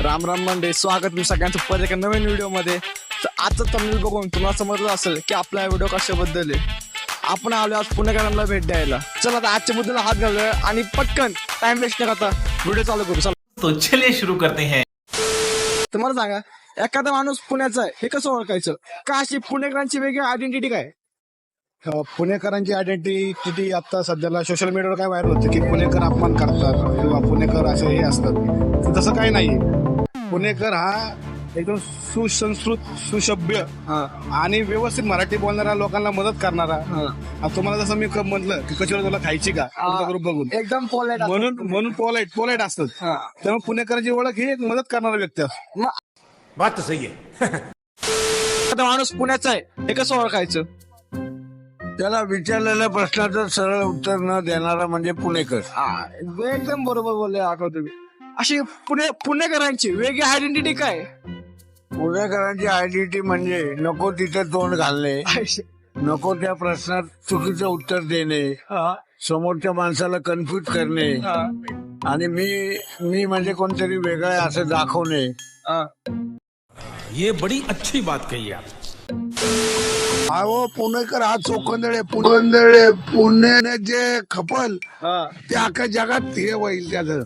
राम राम मंडळी, स्वागत मी सगळ्यांचं परत एका नवीन व्हिडिओमध्ये. तर आजचं तमिळ बघून तुम्हाला समजलं असेल की आपला व्हिडिओ कशाबद्दल आहे. आपण आलो आज पुणेकरांना भेट द्यायला. चला आता आजच्या मुद्द्याला हात घालूया आणि पटकन टाइम वेस्ट न करता व्हिडिओ चालू करू. चला तो चलिए शुरू करते हैं. तर मला सांगा, एखादा माणूस पुण्याचा आहे हे कसं ओळखायचं? का अशी पुणेकरांची वेगळी आयडेंटिटी काय? पुणेकरांची आयडेंटिटी आता सध्याला सोशल मीडियावर काय व्हायरल होतं की पुणेकर अपमान करतात किंवा पुणेकर असे हे असतात. तर तसं काही नाहीये. पुणेकर हा एकदम सुसंस्कृत, सुसभ्य आणि व्यवस्थित मराठी बोलणाऱ्या लोकांना मदत करणारा. आता तुम्हाला जसं मी म्हटलं की कचोरी तुला खायची का ग्रुप बघून एकदम पोलाइट म्हणून पोलाइट असतात. त्यामुळे पुणेकरांची ओळख ही एक मदत करणारा व्यक्ती असतो. बात तो सही है. एखादा माणूस पुण्याचा आहे हे कसं ओळखायचं? त्याला विचारलेल्या प्रश्नाचं सरळ उत्तर न देणारा म्हणजे पुणेकर. एकदम बरोबर बोलले आठवतो तुम्ही. अशी पुणेकरांची वेगळी आयडेंटिटी काय? पुणेकरांची आयडेंटिटी म्हणजे नको तिथे तोंड घालणे, नको त्या प्रश्नात चुकीचं उत्तर देणे, समोरच्या माणसाला कन्फ्युज करणे आणि मी म्हणजे कोणतरी वेगळं आहे असं दाखवणे. ये बड़ी अच्छी बात कही आप. अहो पुणेकर हा चोखंदळे पुणे जे खपल ते अख्ख्या जगात हे होईल. त्याचं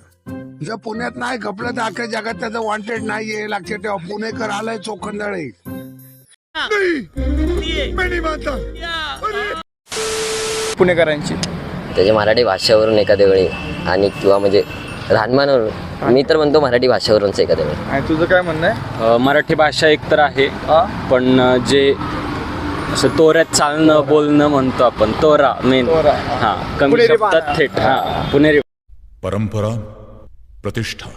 जर पुण्यात नाही खपलं तर अख्ख्या जगात त्याचं वॉन्टेड नाहीये. लक्षात ठेवा, पुणेकर आलाय चोखंदळे. पुणेकरांची त्याच्या मराठी भाषेवरून एखाद्या वेळी आणि किंवा म्हणजे राहणमानावरून मी तर म्हणतो मराठी भाषेवरूनच एखाद्या वेळी. आणि तुझं काय म्हणणं आहे? मराठी भाषा एक तर आहे, पण जे असं तोऱ्यात चालणं बोलणं म्हणतो आपण, तोरा मेन. हा, कमी शब्दात थेट. हा, पुणेरी परंपरा, प्रतिष्ठा,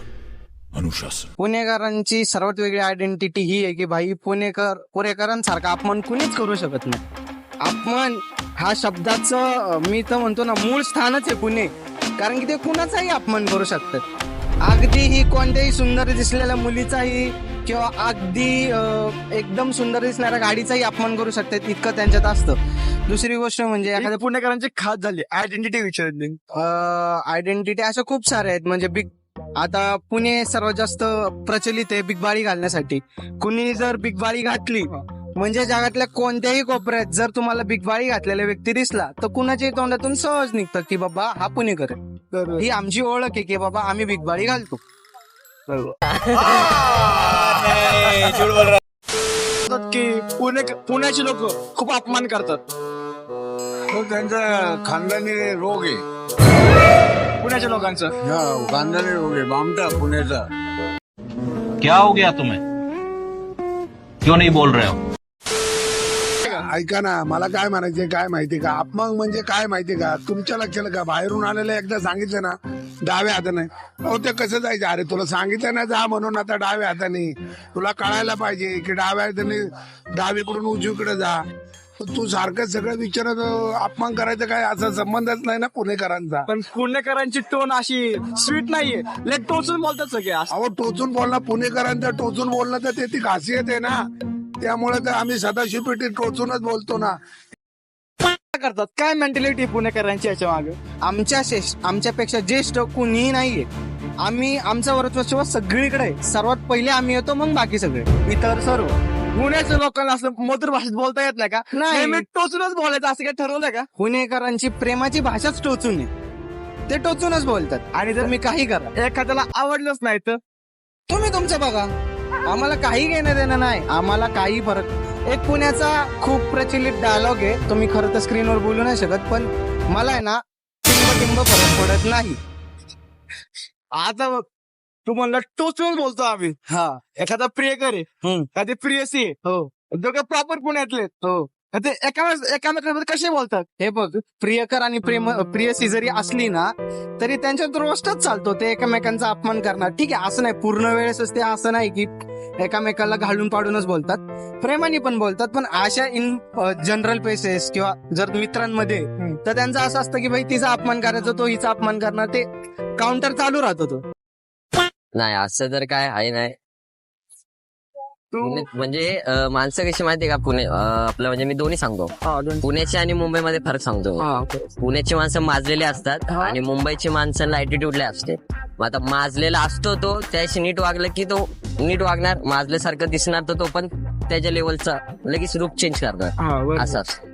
अनुशासन. पुणेकरांची सर्वात वेगळी आयडेंटिटी ही आहे की भाई पुणेकरांसारखा अपमान कुणीच करू शकत नाही. अपमान हा शब्दाचं मी तर म्हणतो ना मूळ स्थानच आहे पुणे, कारण की ते कुणाचाही अपमान करू शकतात. अगदी ही कोणत्याही सुंदर दिसलेल्या मुलीचाही किंवा अगदी एकदम सुंदर दिसणाऱ्या गाडीचाही अपमान करू शकतात, इतकं त्यांच्यात असतं. दुसरी गोष्ट म्हणजे एखाद्या पुणेकरांची खास झाली आयडेंटिटी विचारली. आयडेंटिटी अशा खूप साऱ्या आहेत. म्हणजे आता पुणे सर्वात जास्त प्रचलित आहे बिग बाळी घालण्यासाठी. कुणी जर बिग बाळी घातली म्हणजे जगातल्या कोणत्याही कोपऱ्यात जर तुम्हाला बिग बाळी घातलेला व्यक्ती दिसला तर कुणाच्याही तोंडातून सहज निघतं की बाबा हा पुणेकर आहे. ही आमची ओळख आहे की बाबा आम्ही बिग बाळी घालतो. की पुण्याची लोक खूप अपमान करतात. तो त्यांचा खानदानी रोग आहे. पुण्याच्या लोकांचं खानदानी रोग आहे बामटा पुण्याचा. क्या हो गया तुम्हें, क्यों नहीं बोल रहे हो? ऐका ना, मला काय म्हणायचंय काय माहितीये का, अपमान म्हणजे काय माहितीये का, तुमच्या लक्षात का बाहेरून आलेलं एकदा सांगितलं ना डाव्या हाताने, अहो ते कसं जायचं? अरे तुला सांगितलं ना जा म्हणून, आता डाव्या हाताने तुला कळायला पाहिजे की डाव्या हाताने डावीकडून उजवीकडे जा. तू सारखं सगळं विचारत अपमान करायचं काय, असा संबंधच नाही ना पुणेकरांचा. पण पुणेकरांची टोन अशी स्वीट नाहीये, लेट टोचून बोलतात सगळे. अहो टोचून बोलणं, पुणेकरांचं टोचून बोलणं तर ती खासियत आहे ना, त्यामुळे तर आम्ही सदाशिव पेटी टोचूनच बोलतो ना. करतात काय मेंटॅलिटी पुणेकरांची याच्या मागे? आमच्यापेक्षा ज्येष्ठ कुणीही नाहीये. आम्ही आमचा वर्चस्व सगळीकडे आहे. सर्वात पहिले आम्ही येतो, मग बाकी सगळे इतर सर्व. पुण्याच्या लोकांना असं मधुर भाषेत बोलता येत नाही का? नाही. टोचूनच बोलायचं असं काय ठरवलंय का? पुणेकरांची प्रेमाची भाषाच टोचून आहे. ते टोचूनच बोलतात. आणि जर मी काही करा एखाद्याला आवडलंच नाही तर तुम्ही तुमचं बघा, आम्हाला काही घेणं देणं नाही, आम्हाला काही फरक. एक पुण्याचा खूप प्रचलित डायलॉग आहे, तो मी खरं तर स्क्रीनवर बोलू नाही शकत, पण मला आहे ना टिंब फरक पडत नाही. आता बघ, तू म्हणला टोचून बोलतो आम्ही. हा, एखादा प्रियकर आहे का ते प्रियसी आहे, हो दोघं प्रॉपर पुण्यातले हो. ते एकामेकांमध्ये कसे बोलतात? हे बघ, प्रियकर आणि प्रियसी जरी असली ना तरी त्यांच्यात रोस्टच चालतो. ते एकमेकांचा अपमान करणार, ठीक आहे, असं नाही पूर्ण वेळेसच ते असं नाही की एकामेकाला घालून पाडूनच बोलतात, प्रेमाने पण बोलतात. पण अशा इन जनरल प्लेसेस किंवा जर मित्रांमध्ये तर त्यांचं असं असतं की भाई तिचा अपमान करायचा, तो हिचा अपमान करणार, ते काउंटर चालू राहतो. तो नाही असं तर काय आहे नाही. म्हणजे माणसं कशी माहितीये का पुणे आपलं म्हणजे मी दोन्ही सांगतो. पुण्याची आणि मुंबईमध्ये फरक सांगतो. पुण्याची माणसं माजलेली असतात आणि मुंबईची माणसांना ऍटिट्यूडला असते. मग आता माजलेला असतो तो त्याशी नीट वागलं की तो नीट वागणार, माजल्यासारखं दिसणार तर तो पण त्याच्या लेवलचा लगेच रूप चेंज करणार. असं असतं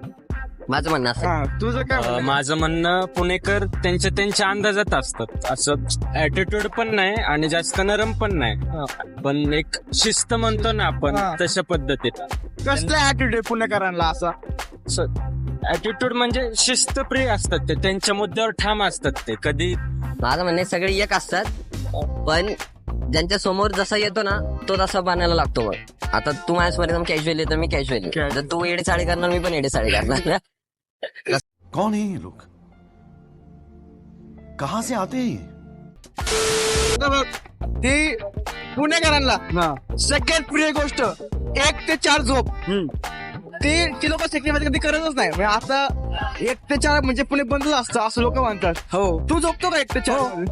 माझं म्हणणं असं. तुझं काय माझं म्हणणं पुणेकर त्यांच्या अंदाजात असतात. असं ऍटिट्यूड पण नाही आणि जास्त नरम पण नाही, पण एक शिस्त म्हणतो ना आपण तशा पद्धतीत. कसला ऍटिट्यूड पुणेकरांना असा? ऍटिट्यूड म्हणजे शिस्तप्रिय असतात ते, त्यांच्या मुद्द्यावर ठाम असतात ते. कधी माझं म्हणणं सगळे एक असतात, पण ज्यांच्या समोर जसा येतो ना तो तसा बनायला लागतो. मग आता तू माझ्यासमोर कॅज्युअल येतो, मी कॅज्युअल. जर तू एडे साडे करणार, मी पण एडे साडे करणार. कौन है ये लोग, कहां से आते हैं ये? ती पुणेकरांना सगळ्यात प्रिय गोष्ट 1 ते 4 झोप. ती लोक सेक्रिफाईस कधी करतच नाही. म्हणजे आता 1 ते 4 म्हणजे पुणे बंदच असतं असं लोक म्हणतात. हो, तू झोपतो का 1 ते 4?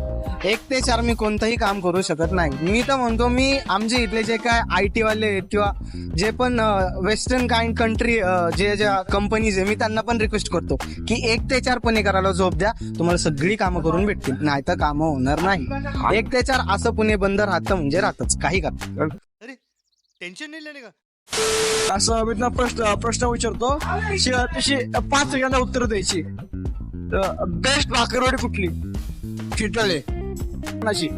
1 ते 4 मी कोणतंही काम करू शकत नाही. मी तर म्हणतो, मी आमचे इथले जे काय IT वाले आहेत किंवा जे पण वेस्टर्न काइंड कंट्री ज्या कंपनीज आहे, मी त्यांना पण रिक्वेस्ट करतो की 1 ते 4 पुणेकराला झोप द्या, तुम्हाला सगळी कामं करून भेटतील. नाही तर कामं होणार नाही. 1 ते 4 असं पुणे बंद राहतं म्हणजे राहतच, काही करत. टेन्शन नाही का असं मी तुला प्रश्न विचारतो, तशी 5 सेकंदा उत्तर द्यायची. बेस्ट भाकरवडी कुठली? चितळे. कोणाची?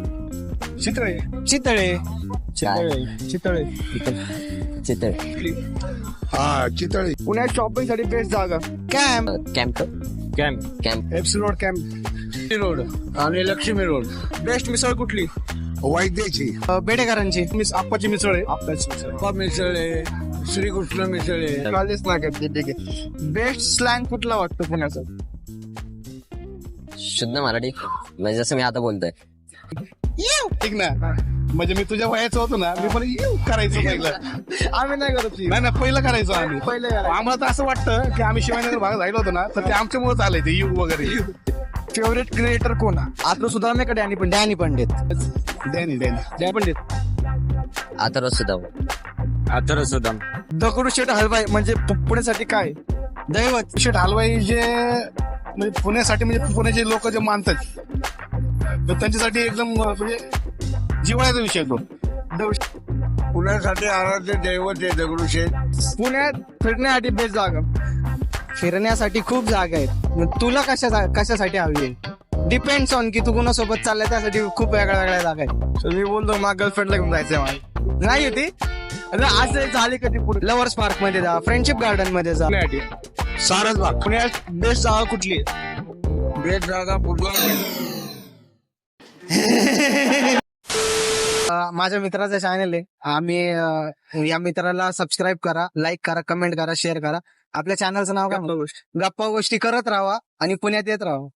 चितळे. चितळे. चितळे. चितळ. हा चितळे. पुण्यात शॉपिंग साठी बेस्ट जागा? Camp. Camp. Camp. Camp. FC road camp road आणि लक्ष्मी रोड. बेस्ट मिसळ कुठली? वैद्याची. बेडेकरांची. आप्पाची मिसळ आहे. आप्पाची मिसळ. मिसळ आहे, श्रीकृष्ण मिसळ आहे. कॉलेज ना करते. ठीक आहे. बेस्ट स्लँग कुठला वाटतं पुण्याचा? शुद्ध मराठी म्हणजे जसं मी आता बोलतोय. ठीक ना, म्हणजे मी तुझ्या वयाचं होतो ना, मी पण करायचो पहिलं. आम्ही नाही करत. नाही ना, पहिलं करायचो आम्ही. पहिलं आम्हाला तर असं वाटतं की आम्ही शिवाजीनगर भागात राहिलो होतो ना, तर ते आमच्यामुळेच आलंय ते यू वगैरे. फेवरेट क्रिएटर कोण? आता सुधारणे डॅनी पंडित. डॅनी पंडित. डॅनी पंडित. आता सुद्धा आता सुद्धा दगडूशेठ हलवाई म्हणजे पुण्यासाठी काय दैवत? शेठ हलवाई जे म्हणजे पुण्यासाठी, म्हणजे पुण्याचे लोक जे मानतात, तर त्यांच्यासाठी एकदम म्हणजे जिव्हाळ्याचा विषय तो. पुण्यासाठी आराध्य दैवत आहे दगडूशेठ. पुण्यात फिरण्यासाठी बेस्ट जागा? फिरण्यासाठी खूप जागा आहेत. मग तुला कशासाठी हवी आहे? डिपेंड्स ऑन की तू कोणासोबत चाललाय, त्यासाठी खूप वेगळ्या वेगळ्या जागा आहेत. तर मी बोलतो मला गर्लफ्रेंडला घेऊन जायचंय मला. नाही होती असं झाले कधी पुढे? लव्हर्स पार्क मध्ये जा, फ्रेंडशिप गार्डन मध्ये जा. सारसबाग. पुण्यात बेस्ट जागा कुठली? बेस्ट जागा माझ्या मित्राचं चॅनल आहे. आम्ही या मित्राला सबस्क्राईब करा, लाईक करा, कमेंट करा, शेअर करा. आपल्या चॅनलचं नाव काय? गप्पा गोष्टी करत राहा आणि पुण्यात येत राहा.